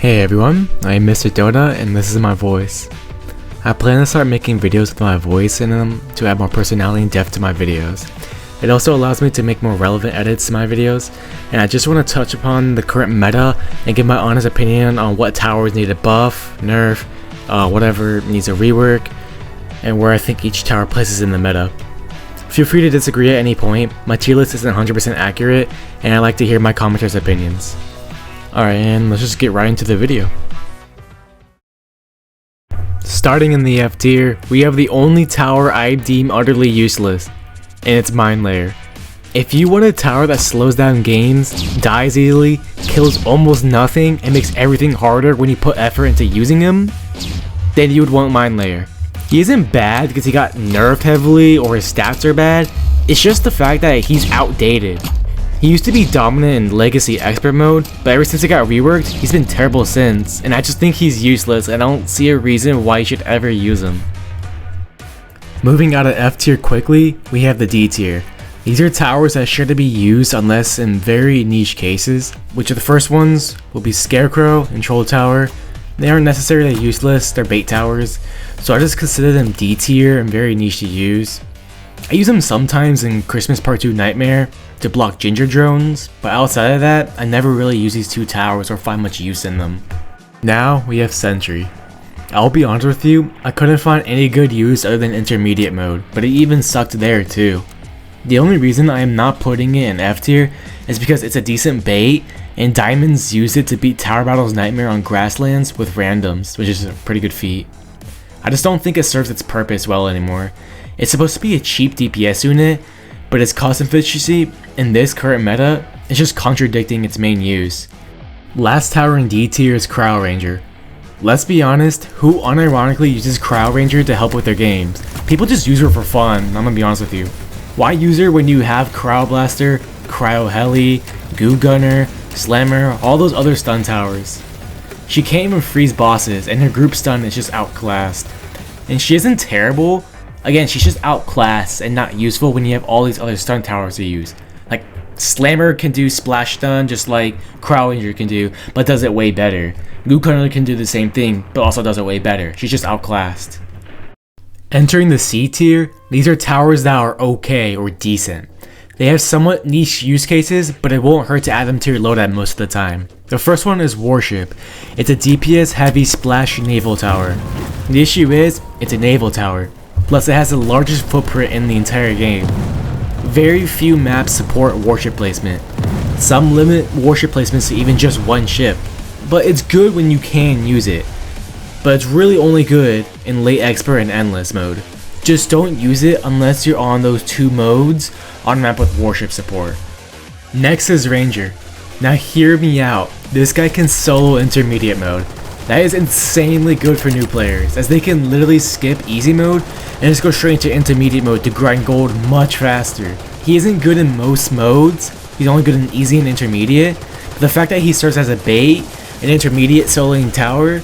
Hey everyone, I'm Mr. Dota and this is my voice. I plan to start making videos with my voice in them to add more personality and depth to my videos. It also allows me to make more relevant edits to my videos, and I just want to touch upon the current meta and give my honest opinion on what towers need a buff, nerf, whatever needs a rework, and where I think each tower places in the meta. Feel free to disagree at any point. My tier list isn't 100% accurate, and I like to hear my commenters' opinions. Alright, and let's just get right into the video. Starting in the F tier, we have the only tower I deem utterly useless, and it's Mind Layer. If you want a tower that slows down games, dies easily, kills almost nothing, and makes everything harder when you put effort into using him, then you would want Mind Layer. He isn't bad because he got nerfed heavily or his stats are bad, it's just the fact that he's outdated. He used to be dominant in Legacy Expert mode, but ever since it got reworked, he's been terrible since, and I just think he's useless and I don't see a reason why you should ever use him. Moving out of F tier quickly, we have the D tier. These are towers that are sure to be used unless in very niche cases, which are the first ones will be Scarecrow and Troll Tower. They aren't necessarily useless, they're bait towers, so I just consider them D tier and very niche to use. I use them sometimes in Christmas Part 2 Nightmare to block Ginger drones, but outside of that, I never really use these two towers or find much use in them. Now we have Sentry. I'll be honest with you, I couldn't find any good use other than intermediate mode, but it even sucked there too. The only reason I am not putting it in F tier is because it's a decent bait, and Diamonds use it to beat Tower Battle's Nightmare on grasslands with randoms, which is a pretty good feat. I just don't think it serves its purpose well anymore. It's supposed to be a cheap DPS unit, but its cost efficiency in this current meta is just contradicting its main use. Last tower in D tier is Cryo Ranger. Let's be honest, who unironically uses Cryo Ranger to help with their games? People just use her for fun, I'm gonna be honest with you. Why use her when you have Cryo Blaster, Cryo Heli, Goo Gunner, Slammer, all those other stun towers? She can't even freeze bosses, and her group stun is just outclassed. And she isn't terrible. Again, she's just outclassed and not useful when you have all these other stun towers to use. Like, Slammer can do splash stun just like Cryo Ranger can do, but does it way better. Goo Gunner can do the same thing, but also does it way better. She's just outclassed. Entering the C tier, these are towers that are okay or decent. They have somewhat niche use cases, but it won't hurt to add them to your loadout most of the time. The first one is Warship. It's a DPS heavy splash naval tower. The issue is, it's a naval tower. Plus it has the largest footprint in the entire game. Very few maps support warship placement. Some limit warship placements to even just one ship, but it's good when you can use it. But it's really only good in late expert and endless mode. Just don't use it unless you're on those two modes on a map with warship support. Next is Ranger. Now hear me out, this guy can solo intermediate mode. That is insanely good for new players, as they can literally skip easy mode and just go straight into intermediate mode to grind gold much faster. He isn't good in most modes, he's only good in easy and intermediate, but the fact that he serves as a bait, an intermediate soloing tower,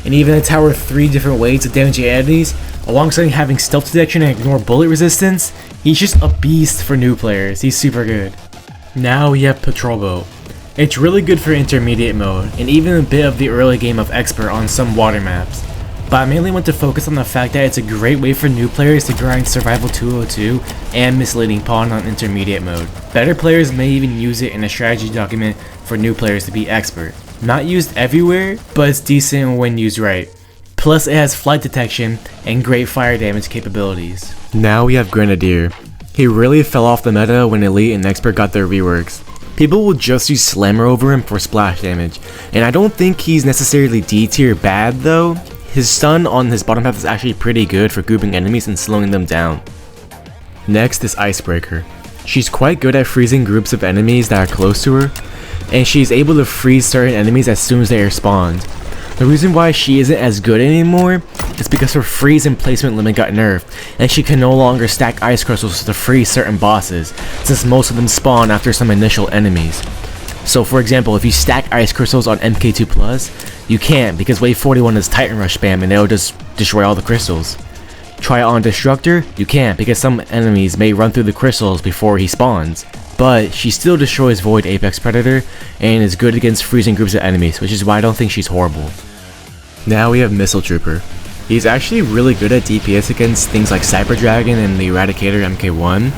and even a tower 3 different ways to damage your enemies, alongside having stealth detection and ignore bullet resistance, he's just a beast for new players, he's super good. Now we have Patrol Boat. It's really good for intermediate mode, and even a bit of the early game of expert on some water maps. But I mainly want to focus on the fact that it's a great way for new players to grind Survival 202 and Misleading Pawn on intermediate mode. Better players may even use it in a strategy document for new players to be expert. Not used everywhere, but it's decent when used right. Plus it has flight detection and great fire damage capabilities. Now we have Grenadier. He really fell off the meta when Elite and Expert got their reworks. People will just use Slammer over him for splash damage, and I don't think he's necessarily D tier bad though. His stun on his bottom half is actually pretty good for grouping enemies and slowing them down. Next is Icebreaker. She's quite good at freezing groups of enemies that are close to her, and she's able to freeze certain enemies as soon as they are spawned. The reason why she isn't as good anymore is because her freeze and placement limit got nerfed, and she can no longer stack ice crystals to freeze certain bosses, since most of them spawn after some initial enemies. So for example, if you stack ice crystals on MK2+, you can't because wave 41 is Titan Rush spam and it'll just destroy all the crystals. Try it on Destructor, you can't because some enemies may run through the crystals before he spawns. but she still destroys Void Apex Predator and is good against freezing groups of enemies, which is why I don't think she's horrible. Now we have Missile Trooper. He's actually really good at DPS against things like Cyber Dragon and the Eradicator MK1,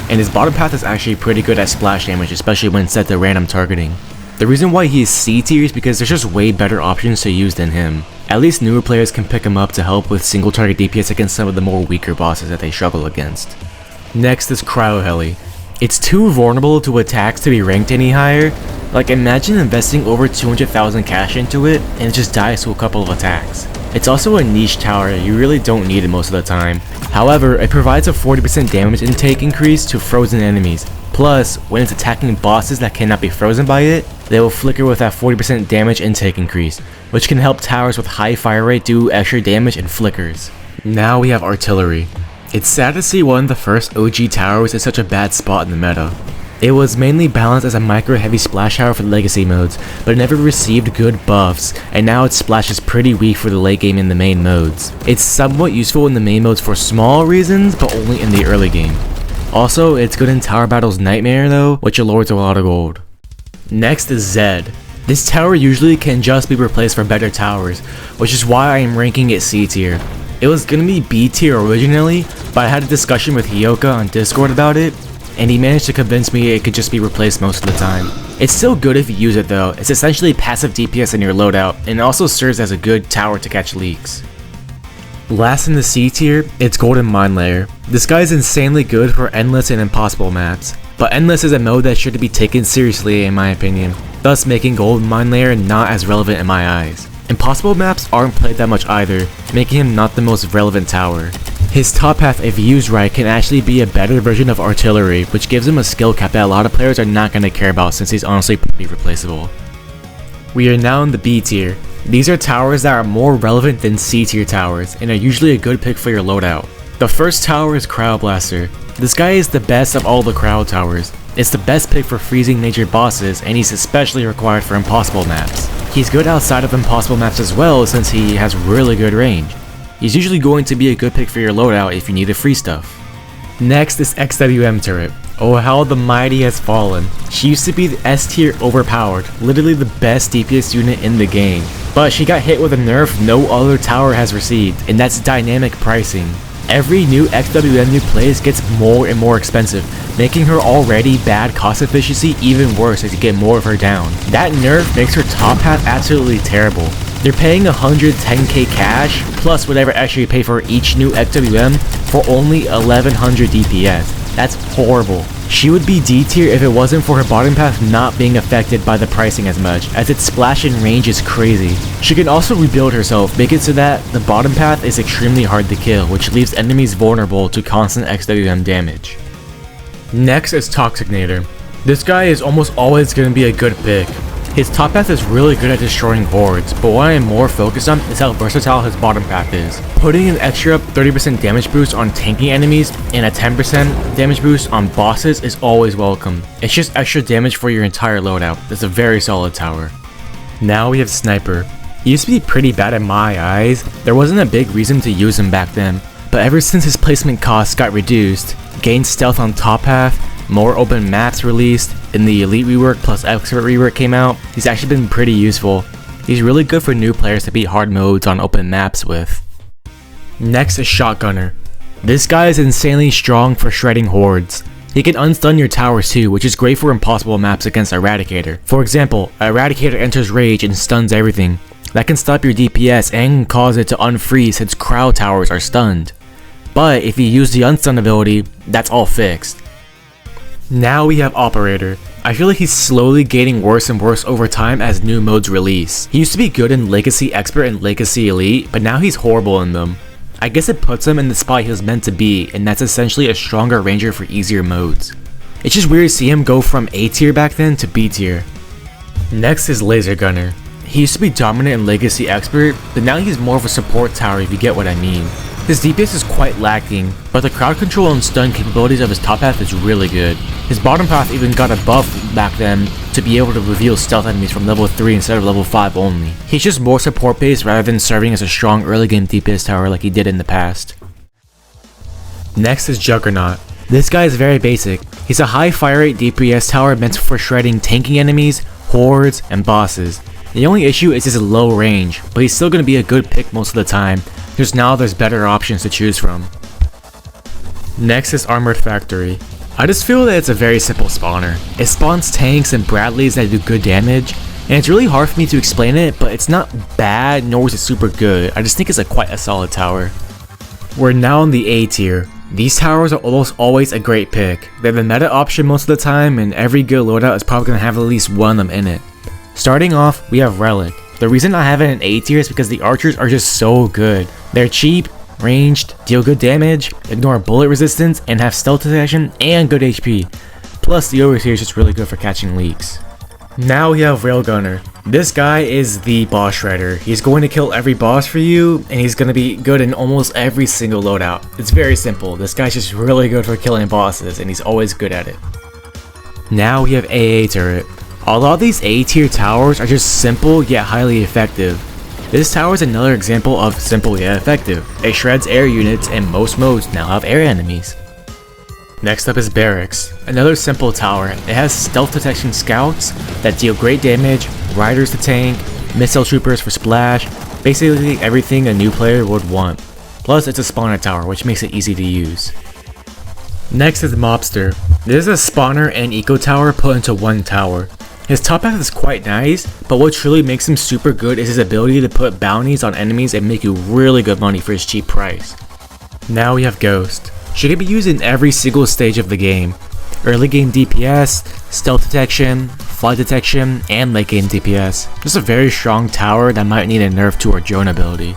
and his bottom path is actually pretty good at splash damage, especially when set to random targeting. The reason why he's C tier is because there's just way better options to use than him. At least newer players can pick him up to help with single target DPS against some of the more weaker bosses that they struggle against. Next is Cryo Heli. It's too vulnerable to attacks to be ranked any higher. Like, imagine investing over 200,000 cash into it and it just dies to a couple of attacks. It's also a niche tower, you really don't need it most of the time. However, it provides a 40% damage intake increase to frozen enemies. Plus, when it's attacking bosses that cannot be frozen by it, they will flicker with that 40% damage intake increase, which can help towers with high fire rate do extra damage and flickers. Now we have Artillery. It's sad to see one of the first OG towers in such a bad spot in the meta. It was mainly balanced as a micro heavy splash tower for the legacy modes, but it never received good buffs, and now its splash is pretty weak for the late game in the main modes. It's somewhat useful in the main modes for small reasons, but only in the early game. Also, it's good in Tower Battle's Nightmare though, which awards a lot of gold. Next is Zed. This tower usually can just be replaced for better towers, which is why I am ranking it C tier. It was gonna be B tier originally, but I had a discussion with Hyoka on Discord about it, and he managed to convince me it could just be replaced most of the time. It's still good if you use it though. It's essentially passive DPS in your loadout, and it also serves as a good tower to catch leaks. Last in the C tier, it's Golden Mine Layer. This guy is insanely good for endless and impossible maps, but endless is a mode that should be taken seriously in my opinion, thus making Golden Mine Layer not as relevant in my eyes. Impossible maps aren't played that much either, making him not the most relevant tower. His top half, if used right, can actually be a better version of Artillery, which gives him a skill cap that a lot of players are not going to care about since he's honestly pretty replaceable. We are now in the B tier. These are towers that are more relevant than C tier towers, and are usually a good pick for your loadout. The first tower is Cryo Blaster. This guy is the best of all the cryo towers. It's the best pick for freezing nature bosses, and he's especially required for impossible maps. He's good outside of impossible maps as well since he has really good range. He's usually going to be a good pick for your loadout if you need the free stuff. Next is XWM Turret. Oh, how the mighty has fallen. She used to be the S tier overpowered, literally the best DPS unit in the game. But she got hit with a nerf no other tower has received, and that's dynamic pricing. Every new XWM you plays gets more and more expensive, making her already bad cost efficiency even worse as you get more of her down. That nerf makes her top half absolutely terrible. You're paying 110k cash, plus whatever extra you pay for each new XWM for only 1100 DPS. That's horrible. She would be D tier if it wasn't for her bottom path not being affected by the pricing as much, as its splash and range is crazy. She can also rebuild herself, make it so that the bottom path is extremely hard to kill, which leaves enemies vulnerable to constant XWM damage. Next is Toxicnator. This guy is almost always going to be a good pick. His top path is really good at destroying hordes, but what I am more focused on is how versatile his bottom path is. Putting an extra 30% damage boost on tanking enemies and a 10% damage boost on bosses is always welcome. It's just extra damage for your entire loadout. It's a very solid tower. Now we have Sniper. He used to be pretty bad in my eyes. There wasn't a big reason to use him back then, but ever since his placement costs got reduced, gained stealth on top path, more open maps released, and the Elite rework plus Expert rework came out, he's actually been pretty useful. He's really good for new players to beat hard modes on open maps with. Next is Shotgunner. This guy is insanely strong for shredding hordes. He can unstun your towers too, which is great for impossible maps against Eradicator. For example, Eradicator enters rage and stuns everything. That can stop your DPS and cause it to unfreeze since crowd towers are stunned. But if you use the unstun ability, that's all fixed. Now we have Operator. I feel like he's slowly getting worse and worse over time as new modes release. He used to be good in Legacy Expert and Legacy Elite, but now he's horrible in them. I guess it puts him in the spot he was meant to be, and that's essentially a stronger ranger for easier modes. It's just weird to see him go from A tier back then to B tier. Next is Laser Gunner. He used to be dominant in Legacy Expert, but now he's more of a support tower if you get what I mean. His DPS is quite lacking, but the crowd control and stun capabilities of his top path is really good. His bottom path even got a buff back then to be able to reveal stealth enemies from level 3 instead of level 5 only. He's just more support based rather than serving as a strong early game DPS tower like he did in the past. Next is Juggernaut. This guy is very basic. He's a high fire rate DPS tower meant for shredding tanking enemies, hordes, and bosses. The only issue is his low range, but he's still going to be a good pick most of the time, because now there's better options to choose from. Next is Armored Factory. I just feel that it's a very simple spawner. It spawns tanks and Bradleys that do good damage, and it's really hard for me to explain it, but it's not bad nor is it super good. I just think it's quite a solid tower. We're now in the A tier. These towers are almost always a great pick. They're the meta option most of the time, and every good loadout is probably going to have at least one of them in it. Starting off, we have Relic. The reason I have it in A tier is because the archers are just so good. They're cheap, ranged, deal good damage, ignore bullet resistance, and have stealth detection and good HP. Plus, the overseer is just really good for catching leaks. Now we have Railgunner. This guy is the boss shredder. He's going to kill every boss for you, and he's going to be good in almost every single loadout. It's very simple. This guy's just really good for killing bosses, and he's always good at it. Now we have AA turret. A lot of these A tier towers are just simple yet highly effective. This tower is another example of simple yet effective. It shreds air units, and most modes now have air enemies. Next up is Barracks, another simple tower. It has stealth detection scouts that deal great damage, riders to tank, missile troopers for splash, basically everything a new player would want. Plus it's a spawner tower, which makes it easy to use. Next is Mobster. This is a spawner and eco tower put into one tower. His top half is quite nice, but what truly makes him super good is his ability to put bounties on enemies and make you really good money for his cheap price. Now we have Ghost. She can be used in every single stage of the game. Early game DPS, stealth detection, flight detection, and late game DPS. Just a very strong tower that might need a nerf to her drone ability.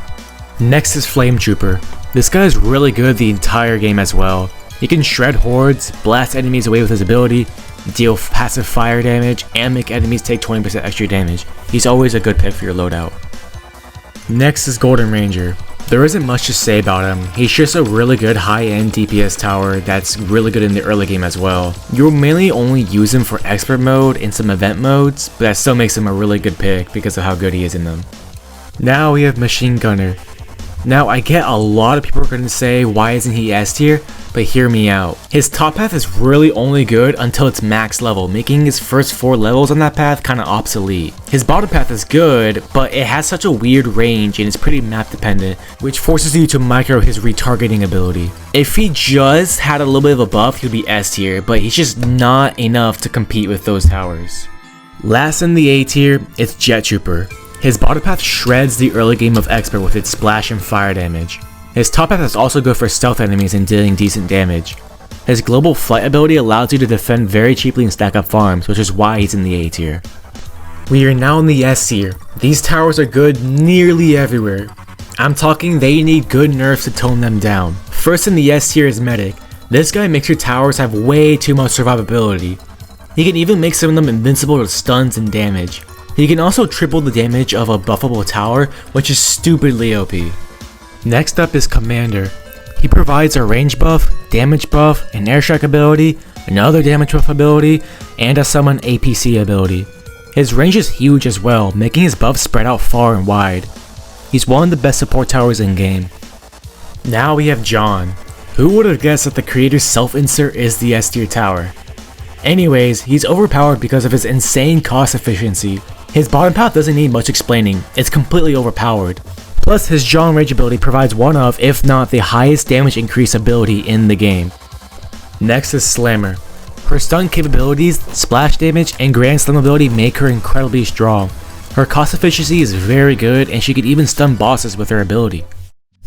Next is Flame Trooper. This guy is really good the entire game as well. He can shred hordes, blast enemies away with his ability, deal passive fire damage, and make enemies take 20% extra damage. He's always a good pick for your loadout. Next is Golden Ranger. There isn't much to say about him. He's just a really good high-end DPS tower that's really good in the early game as well. You'll mainly only use him for expert mode and some event modes, but that still makes him a really good pick because of how good he is in them. Now we have Machine Gunner. Now I get a lot of people are going to say why isn't he S tier, but hear me out. His top path is really only good until it's max level, making his first 4 levels on that path kinda obsolete. His bottom path is good, but it has such a weird range and is pretty map dependent, which forces you to micro his retargeting ability. If he just had a little bit of a buff, he'd be S tier, but he's just not enough to compete with those towers. Last in the A tier, it's Jet Trooper. His bottom path shreds the early game of expert with its splash and fire damage. His top path is also good for stealth enemies and dealing decent damage. His global flight ability allows you to defend very cheaply and stack up farms, which is why he's in the A tier. We are now in the S tier. These towers are good nearly everywhere. I'm talking they need good nerfs to tone them down. First in the S tier is Medic. This guy makes your towers have way too much survivability. He can even make some of them invincible to stuns and damage. He can also triple the damage of a buffable tower, which is stupidly OP. Next up is Commander. He provides a range buff, damage buff, an airstrike ability, another damage buff ability, and a summon APC ability. His range is huge as well, making his buffs spread out far and wide. He's one of the best support towers in game. Now we have John. Who would have guessed that the creator's self-insert is the S tier tower? Anyways, he's overpowered because of his insane cost efficiency. His bottom path doesn't need much explaining, it's completely overpowered. Plus, his John Rage ability provides one of, if not the highest damage increase ability in the game. Next is Slammer. Her stun capabilities, splash damage, and grand slam ability make her incredibly strong. Her cost efficiency is very good, and she can even stun bosses with her ability.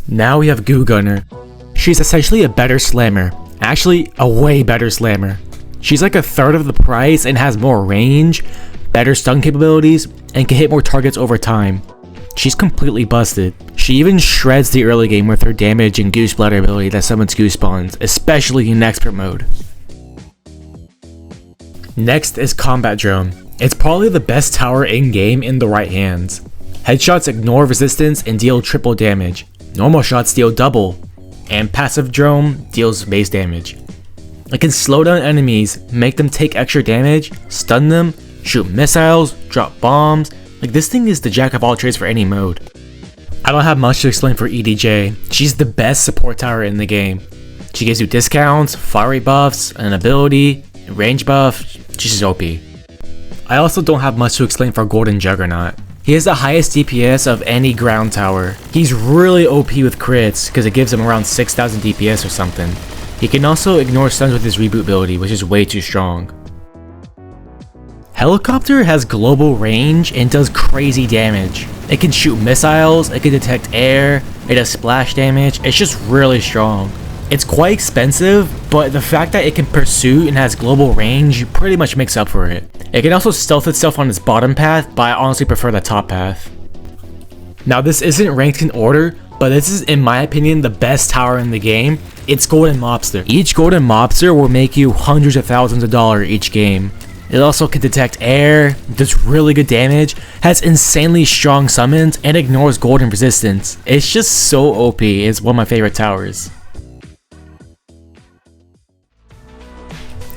Now we have Goo Gunner. She's essentially a better slammer. Actually, a way better slammer. She's like a third of the price and has more range, better stun capabilities, and can hit more targets over time. She's completely busted. She even shreds the early game with her damage and goose bladder ability that summons goose spawns, especially in expert mode. Next is Combat Drone. It's probably the best tower in game in the right hands. Headshots ignore resistance and deal triple damage. Normal shots deal double, and passive drone deals base damage. It can slow down enemies, make them take extra damage, stun them, shoot missiles, drop bombs. Like, this thing is the jack of all trades for any mode. I don't have much to explain for EDJ. She's the best support tower in the game. She gives you discounts, fire rate buffs, an ability, range buff, she's just OP. I also don't have much to explain for Golden Juggernaut. He has the highest DPS of any ground tower. He's really OP with crits because it gives him around 6,000 DPS or something. He can also ignore stuns with his reboot ability, which is way too strong. Helicopter has global range and does crazy damage. It can shoot missiles, it can detect air, it does splash damage, it's just really strong. It's quite expensive, but the fact that it can pursue and has global range pretty much makes up for it. It can also stealth itself on its bottom path, but I honestly prefer the top path. Now this isn't ranked in order, but this is in my opinion the best tower in the game. It's Golden Mobster. Each Golden Mobster will make you hundreds of thousands of dollars each game. It also can detect air, does really good damage, has insanely strong summons, and ignores golden resistance. It's just so OP, it's one of my favorite towers.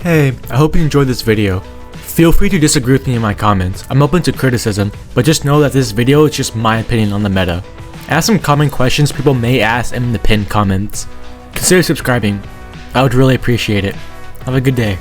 Hey, I hope you enjoyed this video. Feel free to disagree with me in my comments. I'm open to criticism, but just know that this video is just my opinion on the meta. Ask some common questions people may ask in the pinned comments. Consider subscribing. I would really appreciate it. Have a good day.